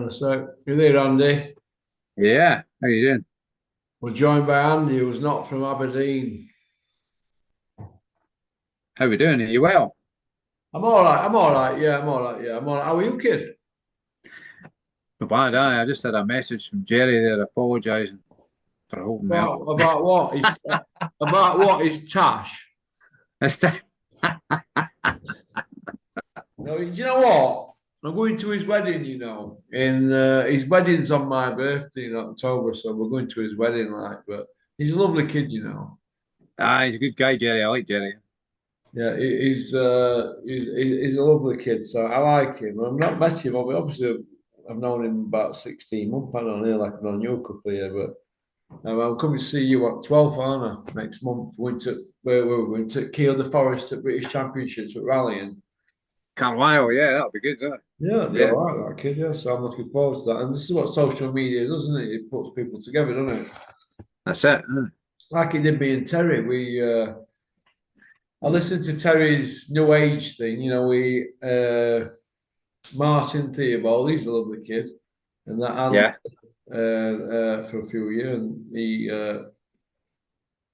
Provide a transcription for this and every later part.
So you're there, Andy. Yeah, how you doing? We're joined by Andy, who's not from Aberdeen. How we doing? Are you well? I'm all right. I'm all right. Yeah, I'm all right. Yeah, I'm all right. How are you, kid? Not bad, I just had a message from Jerry there apologising for holding me up. About what? Is about what is Tash? This time, No, do you know what? I'm going to his wedding. In his wedding's on my birthday in October, so we're going to his wedding. But he's a lovely kid. he's a good guy, Jerry. I like Jerry. Yeah, he's a lovely kid, so I like him. I've not met him, obviously. I've known him about 16 months. I don't know, like I've known you a couple of years, but I'm coming to see you at 12th, aren't I? Next month. We're going to where we're going to Kiel the Forest at British Championships at rallying. Carlisle, yeah, that'll be good, huh? Yeah, it'd be Yeah, all right, that kid. Yeah, so I'm looking forward to that. And this is what social media does, isn't it? It puts people together, doesn't it? that's it. Huh? Like it did me and Terry. I listened to Terry's New Age thing. Martin Theobald, he's a lovely kid, and that and Yeah, for a few years. And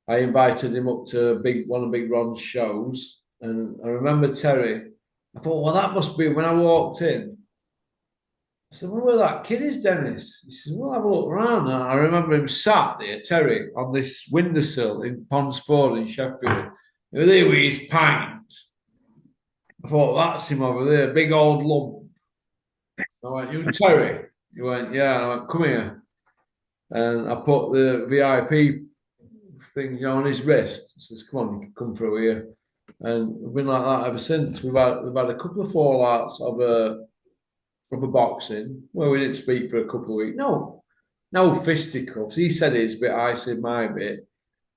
I invited him up to one of Big Ron's shows, and I remember Terry. I thought, well, that must be when I walked in. I said, well, where that kid is, Dennis? He says, well, have a look around. And I remember him sat there, Terry, on this windowsill in Ponds Ford in Sheffield. He was there with his pint. I thought, that's him over there, big old lump. I went, you Terry? He went, yeah. And I went, come here. And I put the VIP things on his wrist. He says, come on, you can come through here. And we've been like that ever since. We've had a couple of fallouts of a boxing where we didn't speak for a couple of weeks. No fisticuffs. He said his bit, I said my bit.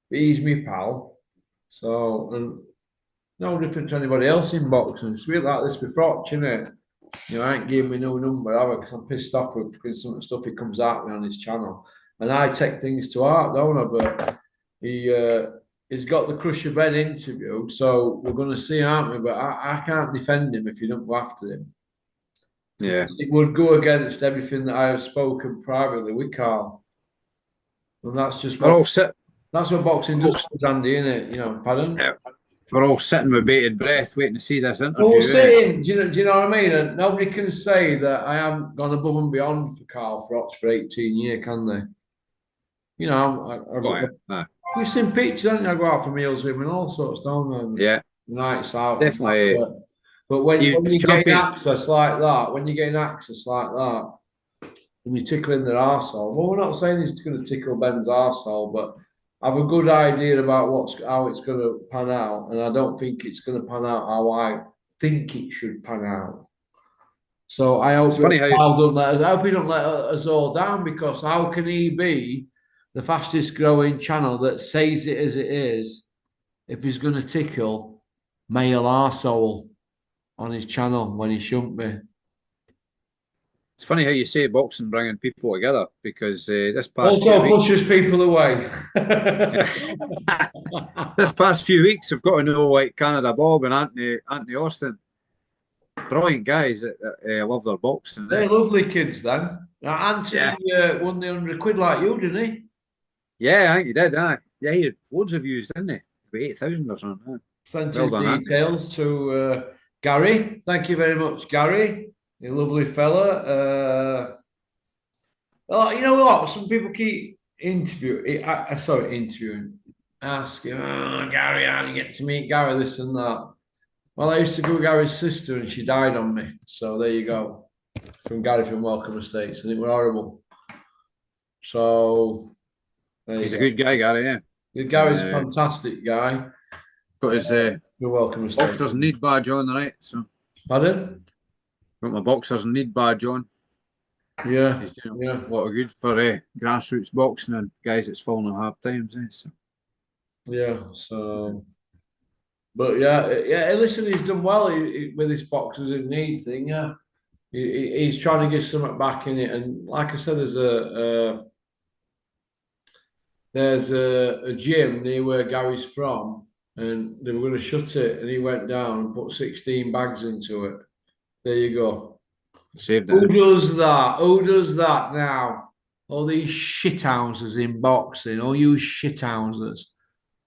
But he's me pal. So and no different to anybody else in boxing. It's really like this before, isn't it? I ain't giving me no number, have I? Because I'm pissed off with some of the stuff he comes out with on his channel. And I take things to heart, don't I? But he's got the Crush Your Ben interview, so we're going to see, aren't we? But I can't defend him if you don't go after him. yeah. Because it would go against everything that I have spoken privately with Carl. And that's just We're what all sit, that's what boxing all, does, Andy, isn't it? Pardon? yeah, we're all sitting with bated breath, waiting to see this Well, we're interview. Eh? saying, do you know what I mean? And nobody can say that I haven't gone above and beyond for Carl Froch for 18 years, can they? Oh, yeah, nah, You've seen pictures, haven't you? I go out for meals with him and all sorts, don't I? And yeah, nights out and that. definitely. But when You've you get champion. access like that, and you're tickling their arsehole, well, we're not saying it's going to tickle Ben's arsehole, but I've a good idea about how it's going to pan out, and I don't think it's going to pan out how I think it should pan out. So I It's hope funny how you, I hope he don't let us all down, because how can he be the fastest growing channel that says it as it is if he's going to tickle male arsehole on his channel when he shouldn't be? it's funny how you say boxing bringing people together because this past few Also weeks. pushes people away. This past few weeks, I've got to know like Canada Bob and Anthony Austin. Brilliant guys that love their boxing. Eh? They're lovely kids then. Now, Yeah, Anthony won the 100 quid like you, didn't he? yeah, I think he did. Yeah, he had loads of views, didn't he? About 8,000 or something. Eh? Sent Well his done, Anthony. details to Gary. Thank you very much, Gary. You lovely fella. Oh, you know what? Some people keep interviewing, asking, oh, Gary, how do you get to meet Gary, this and that. Well, I used to go with Gary's sister and she died on me. So there you go. From Gary from Welcome Estates. And it was horrible. So there you He's a go. good guy, Gary. Yeah, and Gary's a fantastic guy. got his You're welcome Estates. boxers need badge on, right? So Pardon? got my boxers need badge on. Yeah, He's doing yeah, a lot of good for grassroots boxing and guys that's fallen on hard times. Eh? So yeah. So, but yeah. Listen, he's done well with his boxers in need thing. Yeah, he's trying to get something back in it. And like I said, there's a gym near where Gary's from, and they were going to shut it, and he went down and put 16 bags into it. There you go. Saved Who it. does that? Who does that now? All these shithouses in boxing, all you shithouses.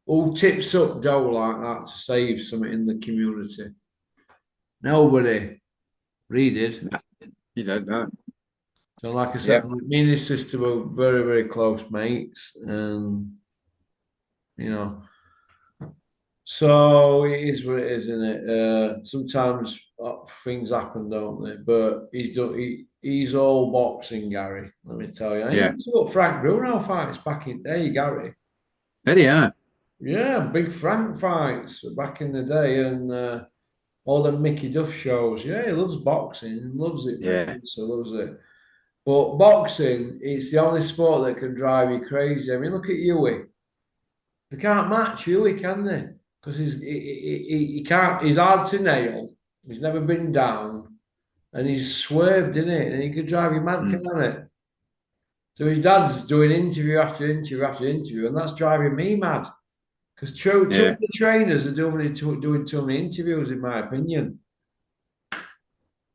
Who tips up dough like that to save something in the community? Nobody. Read it. He did that. So, like I said, Yep. me and his sister were very, very close mates, and you know, so it is what it is, isn't it? Sometimes things happen, don't they? But he's done. He's all boxing, Gary. Let me tell you. And he Yeah. used to look Frank Bruno fights back in the day, Gary. Did he? Yeah. Yeah, big Frank fights back in the day, and all the Mickey Duff shows. Yeah, he loves boxing. He loves it. Very Yeah. much so loves it. But boxing, it's the only sport that can drive you crazy. I mean, look at Huey. They can't match Huey, can they? Because he can't. He's hard to nail. He's never been down, and he's swerved in it, and he could drive you mad, Mm. can't it? So his dad's doing interview after interview after interview, and that's driving me mad. Because too Yeah. many trainers are doing too many interviews, in my opinion.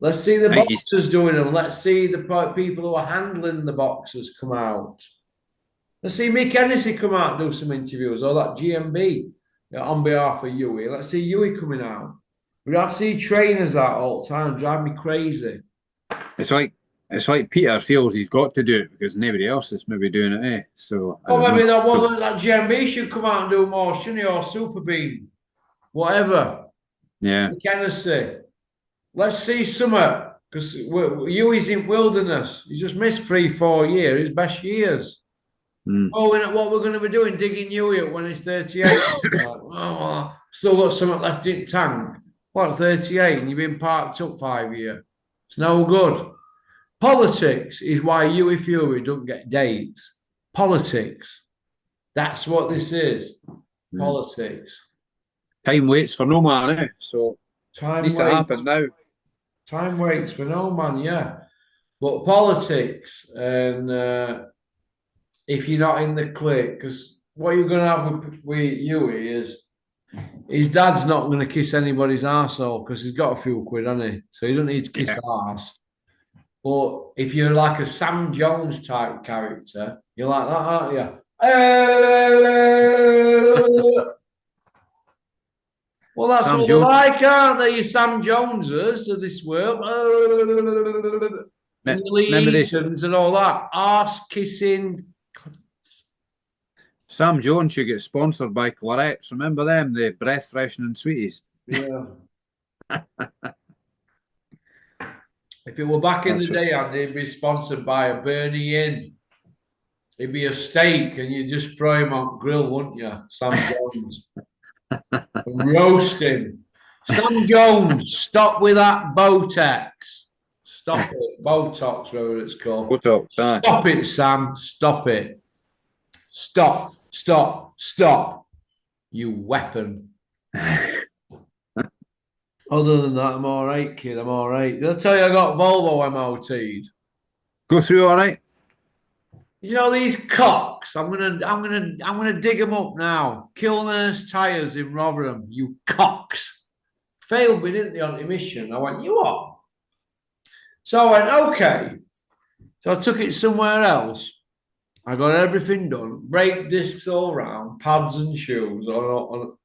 Let's see the I think he's boxers doing them. Let's see the people who are handling the boxers come out. Let's see Mick Hennessy come out and do some interviews, or that GMB on behalf of Huey. Let's see Huey coming out. We have to see trainers out all the time, drive me crazy. it's like Peter feels he's got to do it because nobody else is maybe doing it, eh? So I Or don't maybe know. that GMB should come out and do more, shouldn't he? Or Super Bean, whatever. Yeah. Mick Hennessy. Let's see summer because Huey's in wilderness. He just missed 3, 4 years, his best years. Mm. Oh, what we're going to be doing, digging Huey up when he's 38. Oh, still got something left in tank. What, 38? And you've been parked up 5 years. It's no good. Politics is why Huey Fury don't get dates. Politics. That's what this is. Mm. Politics. Time waits for no man, eh? So at Time least it waits. happened now. Time waits for no man, yeah. But politics, and if you're not in the clique, because what you're going to have with Huey is his dad's not going to kiss anybody's arsehole because he's got a few quid, hasn't he? So he doesn't need to kiss Yeah. arse. But if you're like a Sam Jones type character, you're like that, aren't you? Well, that's Sam what they're Jones. like, aren't they? You Sam Joneses of this world. And the Remember Lee this? Eatons and all that. Arse kissing. Sam Jones should get sponsored by Claret's. Remember them? The breath freshening sweeties. Yeah. If it were back in the That's what. day, Andy, it'd be sponsored by ABERDEEN. It'd be a steak and you just throw him on grill, wouldn't you? Sam Jones. Roast him. Sam Jones, stop with that Botox. Stop it. Botox, whatever it's called. Botox, aye. Stop it, Sam. Stop it. Stop. Stop. Stop. You weapon. Other than that, I'm all right, kid. I'm all right. Did I tell you I got Volvo MOT'd? Go through all right. You know these cocks. I'm gonna dig them up now. Kilner's tires in Rotherham. You cocks. Failed me, didn't they, on emission? I went, you are. So I went, okay. So I took it somewhere else. I got everything done. Brake discs all round, pads and shoes on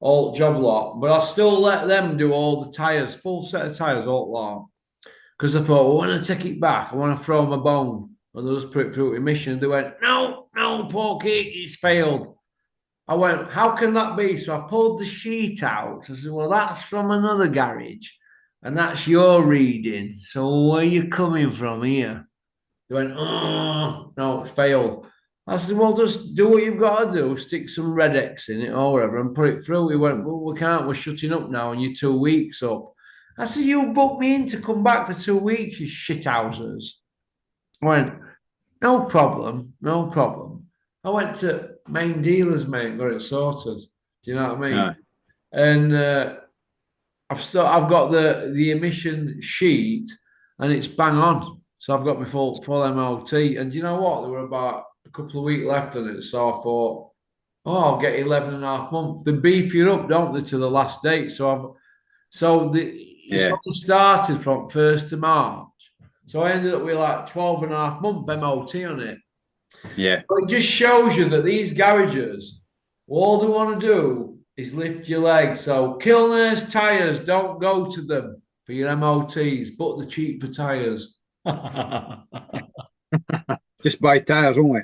all job lot. But I still let them do all the tires, full set of tires, all lot. Because I thought, well, when I take it back, I want to throw my bone. And they just put it through emission. They went, no, Porky, it's failed. I went, how can that be? So I pulled the sheet out. I said, well, that's from another garage. And that's your reading. So where are you coming from here? They went, oh, no, it failed. I said, well, just do what you've got to do. Stick some Red X in it or whatever and put it through. He went, well, we can't. We're shutting up now and you're 2 weeks up. I said, you booked me in to come back for 2 weeks, you shithousers. I went, no problem, no problem. I went to main dealers, mate, got it sorted. Do you know what I mean? Aye. And I've got the emission sheet, and it's bang on. So I've got my full MOT. And do you know what? There were about a couple of weeks left on it, so I thought Oh, I'll get 11 and a half months. They beef you up, don't they, to the last date? It's Yeah, only started from 1st of March. So I ended up with like 12 and a half month MOT on it. yeah. But it just shows you that these garages, all they want to do is lift your leg. So Kilner's tyres, don't go to them for your MOTs, but they're cheap for tyres. I Just buy tires only.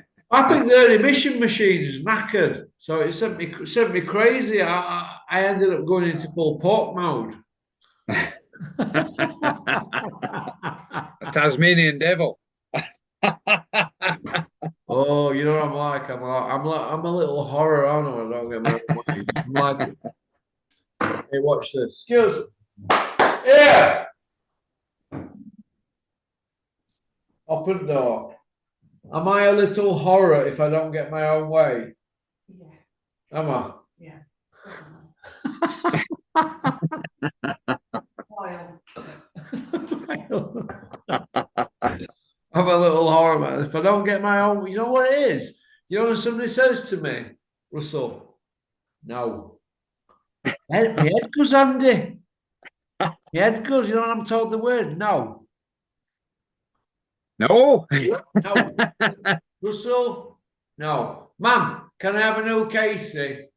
think their emission machine is knackered. So it sent me crazy. I ended up going into full pork mode. A Tasmanian devil. Oh, you know what I'm like? I'm a little horror, aren't I? I don't get my own way. I'm like, hey, watch this. Excuse me. Yeah. Open door. Am I a little horror if I don't get my own way? Yeah. Am I? Yeah. Oil. I'm a little horror, man. If I don't get my own, you know what it is? You know when somebody says to me, Russell, no. My head goes, Andy. My head goes, you know when I'm told the word? No. No. No. Russell, no. Ma'am, can I have a new Casey?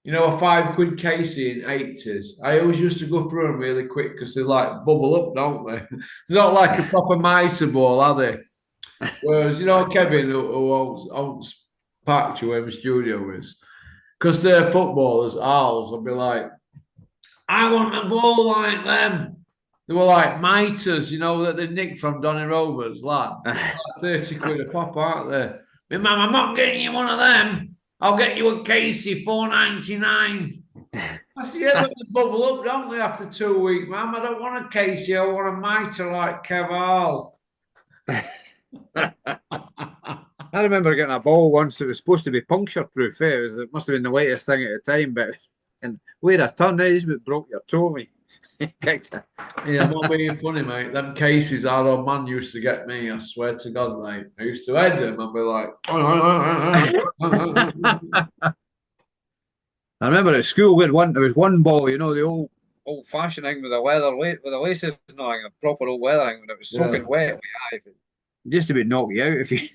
You know, a £5 Casey in 80s. I always used to go through them really quick because they like bubble up, don't they? They're not like a proper mitre ball, are they? Whereas, you know, Kevin, who owns Factory, where my studio is, because they're footballers, Arles, I'd be like, I want a ball like them. They were like miters, you know, that they nicked from Donny Rovers, lads. Like 30 quid a pop, aren't they? But, Mum, I'm not getting you one of them. I'll get you a Casey, 4.99. I said, yeah, but they bubble up, don't they, after 2 weeks, Mum? I don't want a Casey, I want a mitre like Kev Hall. I remember getting a ball once that was supposed to be puncture proof. It must have been the latest thing at the time, but and where I turned, it broke your toe. Me. Yeah, I'm not being funny, mate. Them cases our old man used to get me, I swear to God, mate. I used to head him and be like, I remember at school there was one ball, you know, the old fashioned thing with the with the laces and all, a proper old weather thing when it was yeah, soaking wet. Just about knock you out if you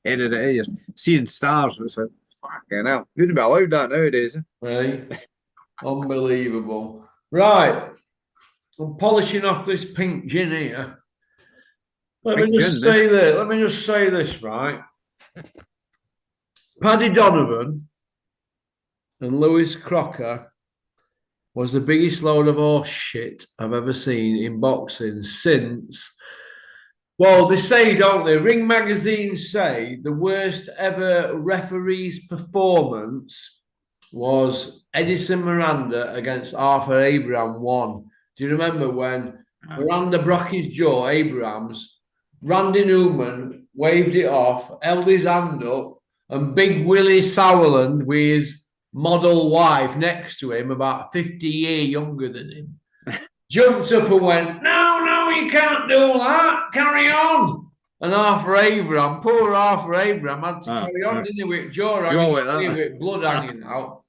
headed it. You're seeing stars. It's like fucking hell. Wouldn't be allowed that nowadays. right. Unbelievable. Right. I'm polishing off this pink gin here. Let me just say this. Let me just say this, right? Paddy Donovan and Lewis Crocker was the biggest load of horse shit I've ever seen in boxing since. Well, they say, don't they? Ring magazine say the worst ever referee's performance was Edison Miranda against Arthur Abraham won. Do you remember when Miranda broke his jaw, Abraham's? Randy Newman waved it off, held his hand up, and Big Willie Sauerland with his model wife next to him, about 50 years younger than him, jumped up and went, no, no, you can't do that. Carry on. And Arthur Abraham, poor Arthur Abraham, had to carry on, didn't he, with jaw hanging, with blood hanging out.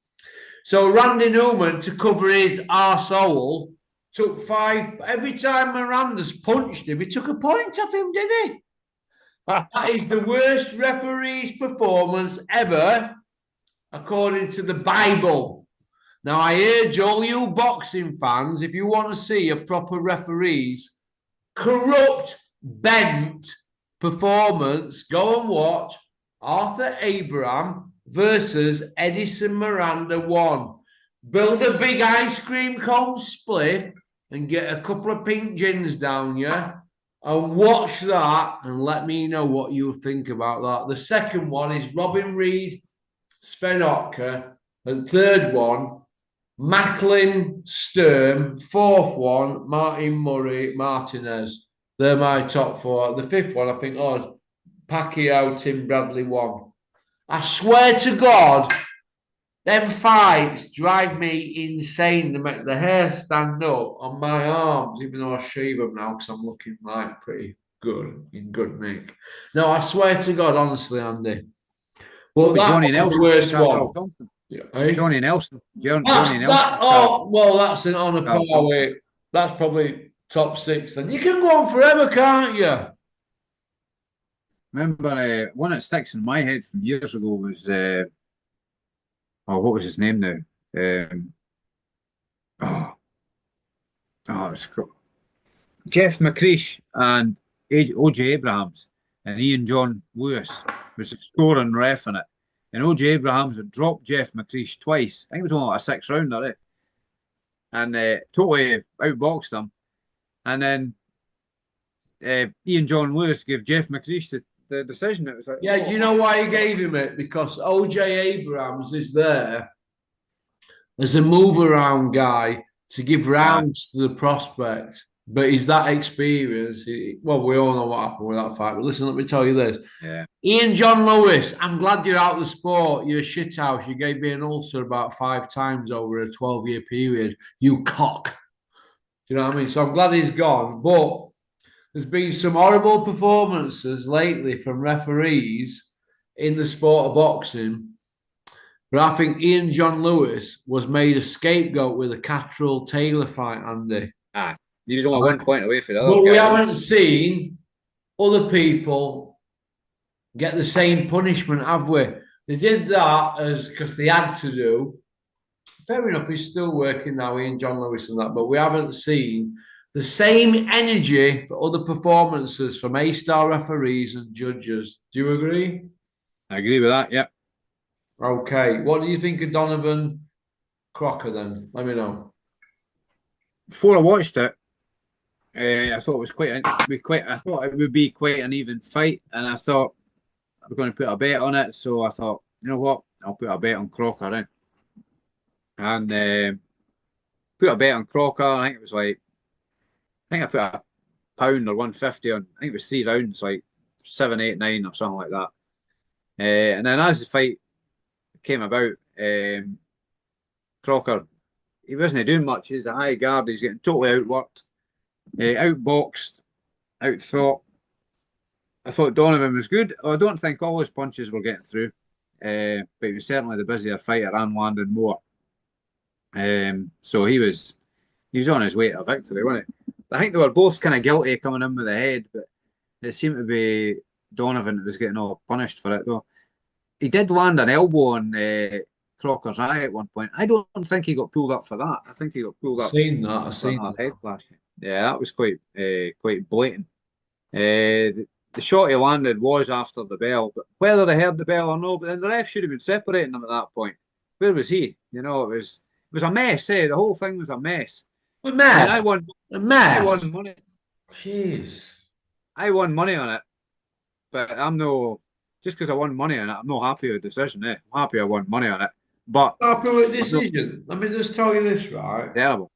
So Randy Newman, to cover his arsehole, took 5. Every time Miranda's punched him, he took a point off him, did he? That is the worst referee's performance ever, according to the Bible. Now, I urge all you boxing fans, if you want to see a proper referee's corrupt, bent performance, go and watch Arthur Abraham versus Edison Miranda 1. Build a big ice cream cone spliff and get a couple of pink gins down you and watch that and let me know what you think about that. The second one is Robin Reed, Sven Otka, and third one, Macklin, Sturm. Fourth one, Martin Murray, Martinez. They're my top 4. The fifth one, I think, Pacquiao, Tim Bradley won. I swear to God, them fights drive me insane. They make the hair stand up on my arms, even though I shave them now because I'm looking like pretty good, in good nick. No, I swear to God, honestly, Andy. But with that Johnny was the Nelson, worst Charles one. Thompson. Yeah, eh? Johnny Nelson. That's Johnny Nelson. that. Oh, well, that's an on a Charles par Thompson. with. That's probably top six. Then you can go on forever, can't you? Remember, one that sticks in my head from years ago was, what was his name now? Um, oh, it's Jeff McCreesh and OJ Abrahams and Ian John Lewis was the scoring ref in it. And OJ Abrahams had dropped Jeff McCreesh twice. I think it was only like a 6 rounder, and totally outboxed him. And then Ian John Lewis gave Jeff McCreesh the decision. It was like, Yeah, do you know why he gave him it? Because OJ Abrams is there as a move around guy to give rounds to the prospect. But he's that experienced. Well, we all know what happened with that fight. But listen, let me tell you this. Yeah. Ian John Lewis, I'm glad you're out of the sport. You're a shithouse. You gave me an ulcer about 5 times over a 12-year period. You cock. Do you know what I mean? So I'm glad he's gone. But there's been some horrible performances lately from referees in the sport of boxing. But I think Ian John Lewis was made a scapegoat with the Catterall Taylor fight, Andy. He was only 1 point away from the other But guy. we haven't seen other people get the same punishment, have we? They did that as because they had to do. Fair enough, he's still working now, Ian John Lewis and that, but we haven't seen the same energy for other performances from A-star referees and judges. Do you agree? I agree with that, yeah. Okay. What do you think of Donovan Crocker then? Let me know. Before I watched it, I thought it was I thought it would be quite an even fight, and I thought I was going to put a bet on it. So I thought, you know what, I'll put a bet on Crocker, and put a bet on Crocker. I think it was like, I think I put a pound or 150 on. I think it was 3 rounds, like 7, 8, 9 or something like that. And then as the fight came about, Crocker, he wasn't doing much. He's a high guard. He's getting totally outworked. Outboxed, outthought. I thought Donovan was good. I don't think all his punches were getting through, but he was certainly the busier fighter and landed more. So he was on his way to a victory, wasn't he? I think they were both kind of guilty coming in with the head, but it seemed to be Donovan that was getting all punished for it, though. He did land an elbow on Crocker's eye at one point. I don't think he got pulled up for that. I think he got pulled up. I've seen that. Head flash. Yeah, that was quite blatant. The shot he landed was after the bell, but whether they heard the bell or no, but then the ref should have been separating them at that point. Where was he? You know, it was a mess. The whole thing was a mess. A mess. And I won money. Jeez. I won money on it, but I'm no. Just because I won money on it, I'm not happy with the decision. I'm happy I won money on it, but happy with the decision. Let me just tell you this, right? Terrible.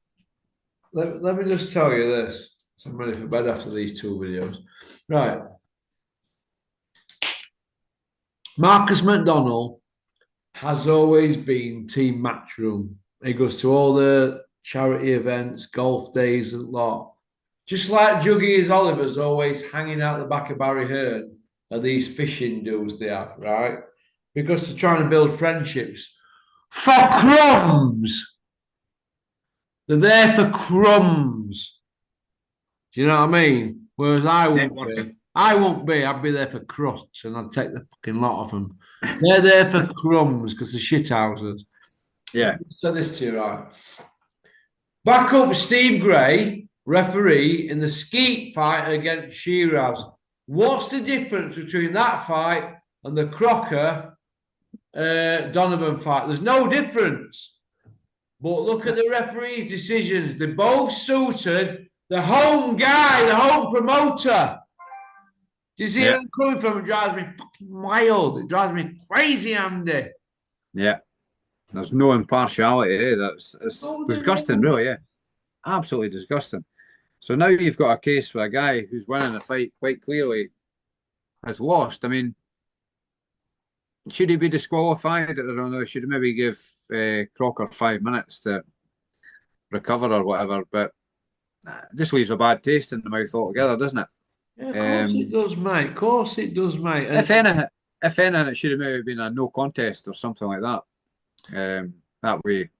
Let me just tell you this. So I'm ready for bed after these 2 videos. Right. Marcus McDonald has always been team Matchroom. He goes to all the charity events, golf days and lot. Just like Juggy Oliver's always hanging out the back of Barry Hearn are these fishing dudes they have, right? Because they're trying to build friendships. For crumbs! They're there for crumbs. Do you know what I mean? Whereas I won't be. I'd be there for crusts and I'd take the fucking lot of them. They're there for crumbs because they're shithouses. Yeah. So this to you, right? Back up Steve Gray, referee in the Skeet fight against Shiraz. What's the difference between that fight and the Crocker Donovan fight? There's no difference. But look at the referee's decisions. They both suited the home guy, the home promoter. Do you see where I'm coming from? It drives me fucking wild. It drives me crazy, Andy. Yeah. There's no impartiality. It's disgusting, really, yeah. Absolutely disgusting. So now you've got a case where a guy who's winning a fight quite clearly has lost. I mean, should he be disqualified? I don't know. Should he maybe give Crocker 5 minutes to recover or whatever? But this leaves a bad taste in the mouth altogether, doesn't it? Yeah, of course it does, mate. Of course it does, mate. If anything, if anything, it should have maybe been a no contest or something like that. That way,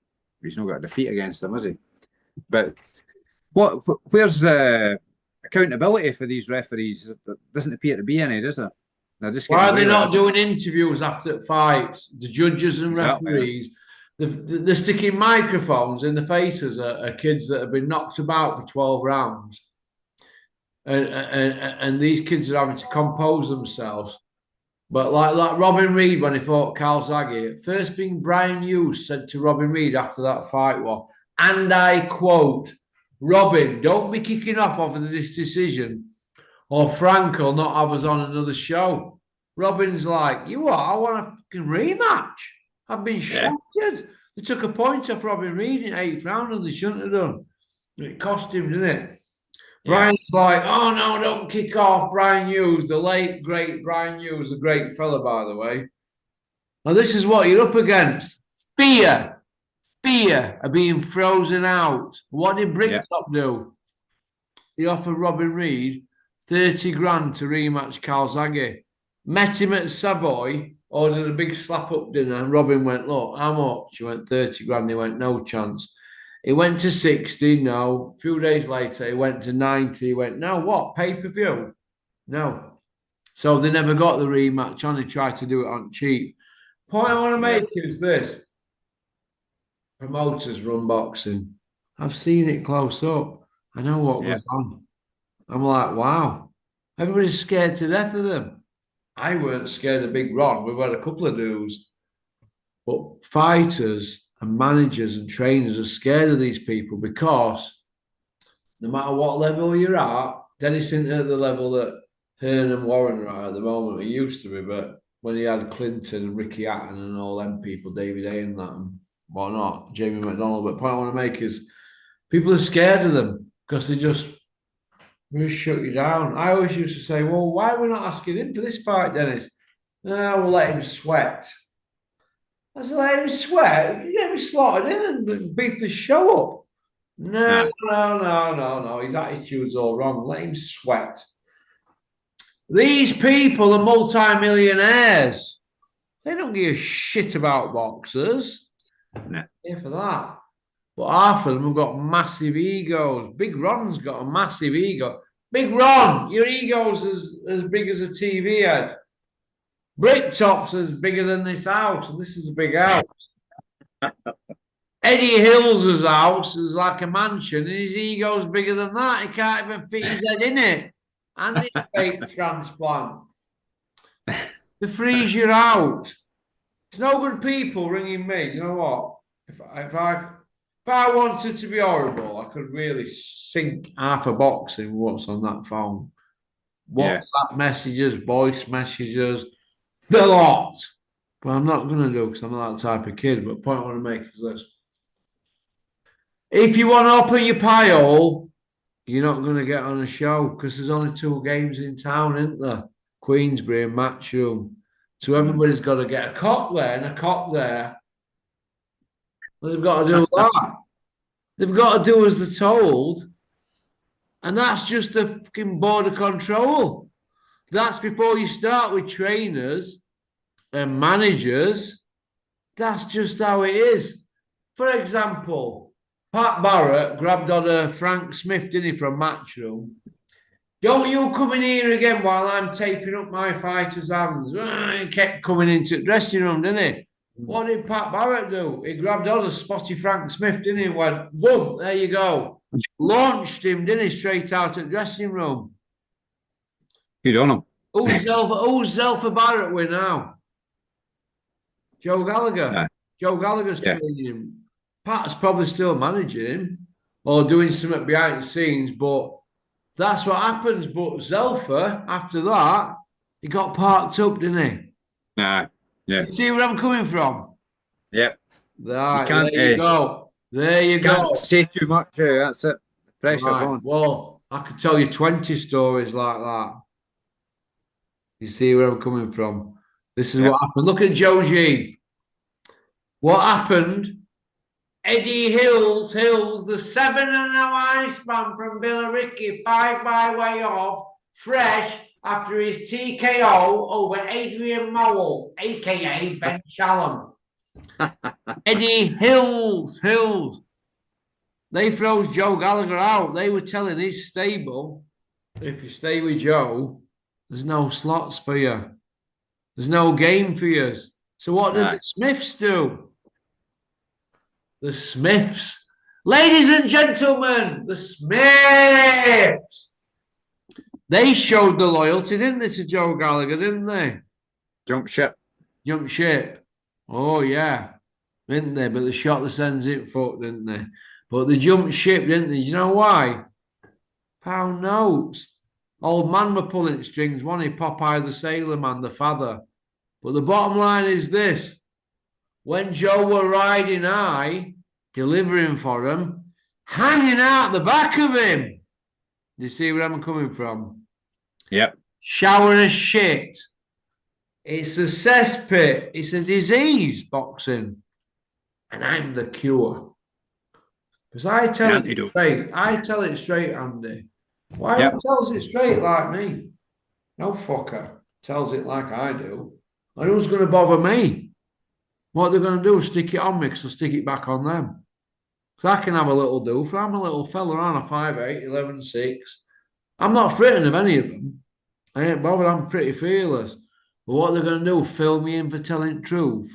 he's not got a defeat against him, is he? But where's accountability for these referees? There doesn't appear to be any, does there? They're just Why getting are away they with it, not isn't it? doing interviews after fights? The judges and Exactly. Yeah. referees, they're sticking microphones in the faces of kids that have been knocked about for 12 rounds. And these kids are having to compose themselves. But like Robin Reed when he fought Calzaghe, first thing Brian Hughes said to Robin Reed after that fight was, and I quote, Robin, don't be kicking off over this decision, or Frank will not have us on another show. Robin's like, you what? I want a fucking rematch. I've been shattered. They took a point off Robin Reed in 8th round and they shouldn't have done. It cost him, didn't it? Yeah. Brian's like, oh no, don't kick off. Brian Hughes, the late, great Brian Hughes, a great fella, by the way. Now, this is what you're up against. Fear of being frozen out. What did Bricktop do? He offered Robin Reed 30 grand to rematch Calzaghe. Met him at Savoy, ordered a big slap-up dinner, and Robin went, look, how much? He went, 30 grand. He went, no chance. He went to 60, no. A few days later, he went to 90. He went, no, what? Pay-per-view? No. So they never got the rematch on. They tried to do it on cheap. Point I want to make is this. Promoters run boxing. I've seen it close up. I know what goes on. I'm like, wow. Everybody's scared to death of them. I weren't scared of Big Ron. We've had a couple of dudes. But fighters and managers and trainers are scared of these people because no matter what level you're at, Dennis isn't at the level that Hearn and Warren are at the moment. He used to be, but when he had Clinton and Ricky Hatton and all them people, David A and that and whatnot, Jamie McDonald. But the point I want to make is people are scared of them because they just shut you down. I always used to say, well, why are we not asking him for this fight, Dennis? No, we'll let him sweat. I said, let him sweat. Get him slotted in and beef the show up. No. His attitude's all wrong. Let him sweat. These people are multi-millionaires. They don't give a shit about boxers. No. Here for that. But half of them have got massive egos. Big Ron's got a massive ego. Big Ron, your ego's as big as a TV head. Bricktop's as bigger than this house, and this is a big house. Eddie Hill's house is like a mansion, and his ego's bigger than that. He can't even fit his head in it. And it's fake transplant. They freeze you out. It's no good people ringing me. You know what? If I wanted to be horrible, I could really sink half a box in what's on that phone. WhatsApp messages, voice messages, the lot. But I'm not going to do because I'm not that type of kid. But the point I want to make is this. If you want to open your pie hole, you're not going to get on a show because there's only 2 games in town, isn't there? Queensbury and Matchroom. So everybody's got to get a cop there and a cop there. Well, they've got to do that. They've got to do as they're told. And that's just the fucking border control. That's before you start with trainers and managers. That's just how it is. For example, Pat Barrett grabbed on Frank Smith, didn't he, from Matchroom. Don't you come in here again while I'm taping up my fighter's hands. He kept coming into the dressing room, didn't he? What did Pat Barrett do? He grabbed on a spotty Frank Smith, didn't he? Went, boom, there you go. Launched him, didn't he, straight out of the dressing room. Good on him. Who's Zelfa Barrett with now? Joe Gallagher. Yeah. Joe Gallagher's training him. Pat's probably still managing him or doing something behind the scenes, but that's what happens. But Zelfa, after that, he got parked up, didn't he? Yeah. You see where I'm coming from? Yep. Right, there you go. There you go. Can't say too much. That's it. Pressure's on. Well, I could tell you 20 stories like that. You see where I'm coming from? This is what happened. Look at Joe G. What happened? Eddie Hills, the 7-0 Iceman from Billericay, 5 by way off, fresh, after his TKO over Adrian Mowell, aka Ben Shalom. Eddie Hills. They froze Joe Gallagher out. They were telling his stable, if you stay with Joe, there's no slots for you. There's no game for you. So what did the Smiths do? The Smiths. Ladies and gentlemen, the Smiths. They showed the loyalty, didn't they, to Joe Gallagher, didn't they? Jump ship. Oh, yeah. Didn't they? But they shot the sends it foot, didn't they? But they jumped ship, didn't they? Do you know why? Pound notes. Old man were pulling strings, wasn't he? Popeye the Sailor Man, the father. But the bottom line is this. When Joe were riding high, delivering for him, hanging out the back of him. You see where I'm coming from? Yep. Shower of shit. It's a cesspit. It's a disease, boxing. And I'm the cure. Because I tell it straight. I tell it straight, Andy. Why tells it straight like me? No fucker tells it like I do. And who's going to bother me? What they're going to do is stick it on me because I'll stick it back on them. Because I can have a little doof. I'm a little fella, aren't I? 5'8", 11'6". I'm not frightened of any of them. I ain't bothered. I'm pretty fearless. But what they're going to do, fill me in for telling truth.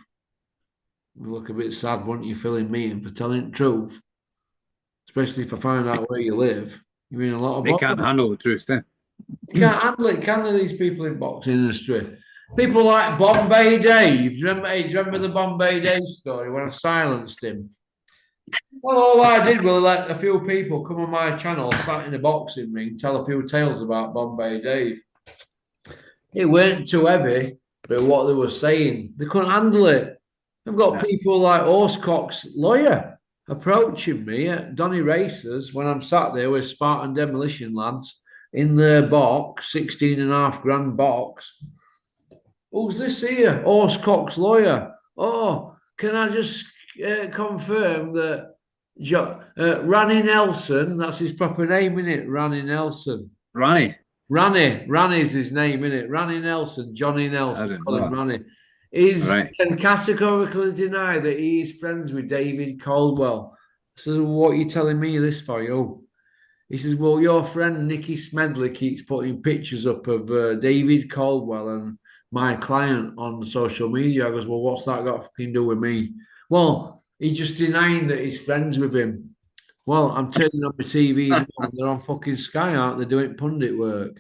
You look a bit sad, wouldn't you, filling me in for telling truth? Especially if I find out where you live. You're in a lot of bother. They can't handle the truth, then. You can't handle it, can they, these people in boxing industry? People like Bombay Dave. Do you remember the Bombay Dave story when I silenced him? Well, all I did was let a few people come on my channel, sat in a boxing ring, tell a few tales about Bombay Dave. It weren't too heavy, but what they were saying, they couldn't handle it. I've got people like Horsecock's lawyer approaching me at Donny Races when I'm sat there with Spartan Demolition lads in their box, 16.5 grand box. Who's this here? Horsecock's lawyer. Oh, can I just confirm that Ranny Nelson, that's his proper name, isn't it? Ranny Nelson. Ranny's his name, isn't it? Ranny Nelson, Johnny Nelson, call him Ranny. Can categorically deny that he is friends with David Caldwell. So what are you telling me this for, you? He says, well, your friend Nicky Smedley keeps putting pictures up of David Caldwell and my client on social media. I goes, well, what's that got to fucking do with me? Well, he's just denying that he's friends with him. Well, I'm turning on the TV. They're on fucking Sky, aren't they, doing pundit work?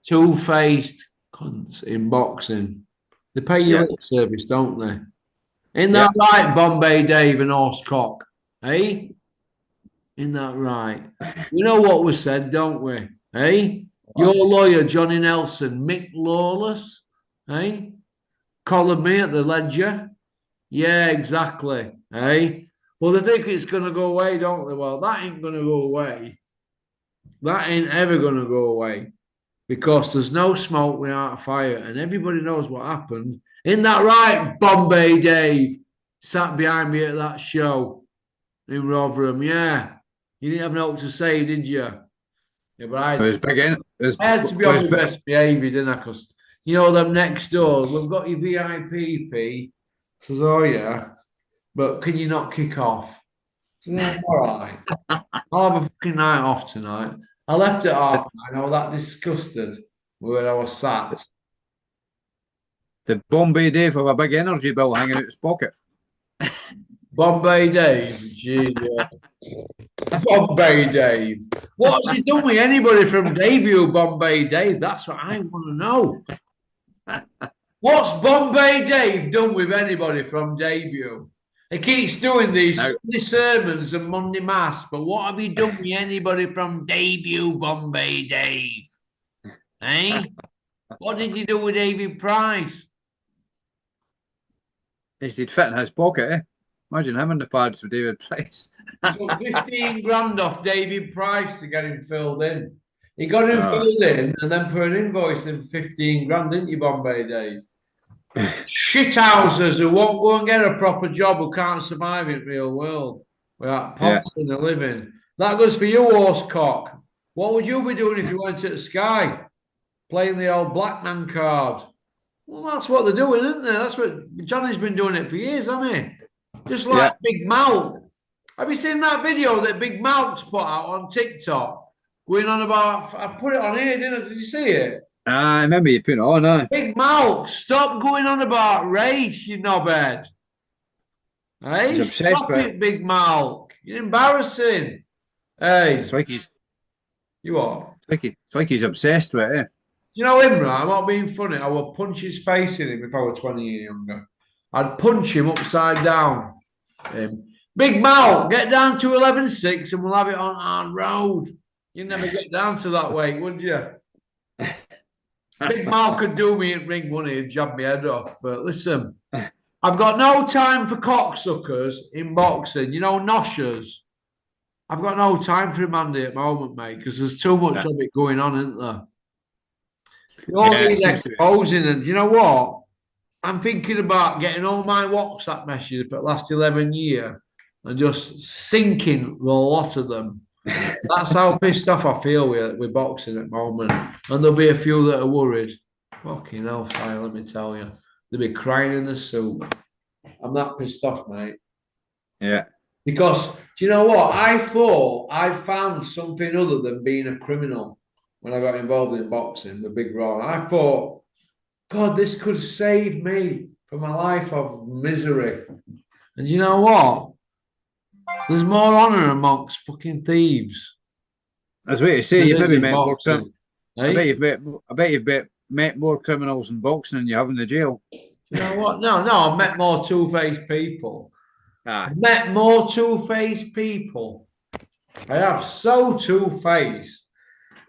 Two-faced cunts in boxing. They pay you lip service, don't they? Isn't that right, Bombay Dave and Horsecock? Eh? Isn't that right? We know what was said, don't we? Eh? Your lawyer, Johnny Nelson, Mick Lawless, eh? Collared me at the Ledger. Yeah, exactly. Eh? Well, they think it's going to go away, don't they? Well, that ain't going to go away. That ain't ever going to go away because there's no smoke without a fire, and everybody knows what happened. Isn't that right, Bombay Dave? Sat behind me at that show in Rotherham. Yeah. You didn't have nothing to say, did you? Yeah, but I had to be on my best behaviour, didn't I? Because, you know, them next doors, we've got your VIP, P. Says, oh, yeah. But can you not kick off? Yeah, all right. I'll have a fucking night off tonight. I left at 9:30. I was that disgusted where I was sat. Did Bombay Dave have a big energy bill hanging out his pocket? Bombay Dave, gee, yeah. Bombay Dave. What has he done with anybody from debut, Bombay Dave? That's what I want to know. What's Bombay Dave done with anybody from debut? He keeps doing these Sunday sermons and Monday Mass, but what have he done with anybody from debut, Bombay Dave? Eh? What did he do with David Price? He'd fit in his pocket, eh? Imagine him in the pads with David Price. He took 15 grand off David Price to get him filled in. He got him filled in and then put an invoice in 15 grand, didn't you, Bombay Dave? Shithousers who won't go and get a proper job, who can't survive in the real world without pots and a living. That goes for you, Horsecock. What would you be doing if you went to the Sky? playing the old black man card. Well, that's what they're doing, isn't they? That's what Johnny's been doing it for years, hasn't he? Just like Yeah. Big Mouth. Have you seen that video that Big Mouth's put out on TikTok? Going on about, I put it on here, didn't I? Did you see it? I remember you putting it on, Big Mouth, stop going on about race, you knobhead. Hey, He's obsessed stop with it, Big Mouth. You're embarrassing. Hey, It's like he's you are. it's like he's obsessed with it. Do you know him, right? I'm not being funny. I would punch his face in him if I were 20 years younger. I'd punch him upside down. Big Mouth, get down to 11.6 and we'll have it on our road. You'd never get down to that weight, would you? Big Mouth could do me in ring, wouldn't he? He'd jab my head off. But listen, I've got no time for cocksuckers in boxing. You know, noshers. I've got no time for him, Andy, at the moment, mate, because there's too much of it going on, isn't there? You all Yeah, need exposing, and do you know what? I'm thinking about getting all my WhatsApp messages for the last 11 years and just sinking the lot of them. That's how pissed off I feel with boxing at the moment. And there'll be a few that are worried. Fucking hellfire, let me tell you. They'll be crying in the soup. I'm that pissed off, mate. Yeah. Because, do you know what? I thought I found something other than being a criminal when I got involved in boxing with Big Ron. I thought, God, this could save me from a life of misery. And you know what? There's more honour amongst fucking thieves. I was waiting to say you maybe met more. Eh? I bet you've met more criminals in boxing than you have in the jail. You know what? No, I've met more two-faced people. Ah. I've met more two-faced people. I have so two-faced.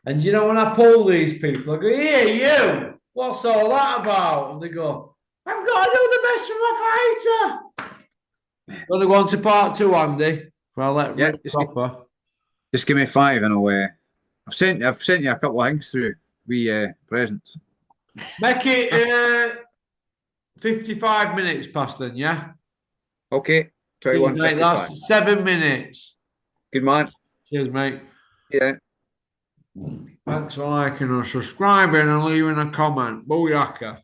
And you know, when I pull these people, I go, "Here, you, what's all that about?" And they go, "I've got to do the best for my fighter." Going to go on to part 2, Andy. Well, let Rick proper. Just give me 5 and away. I've sent you a couple of things through presents. Make it 55 minutes past then, yeah? Okay. 21, mate, that's 7 minutes. Good man. Cheers, mate. Yeah. Thanks for liking and subscribing and leaving a comment. Booyaka.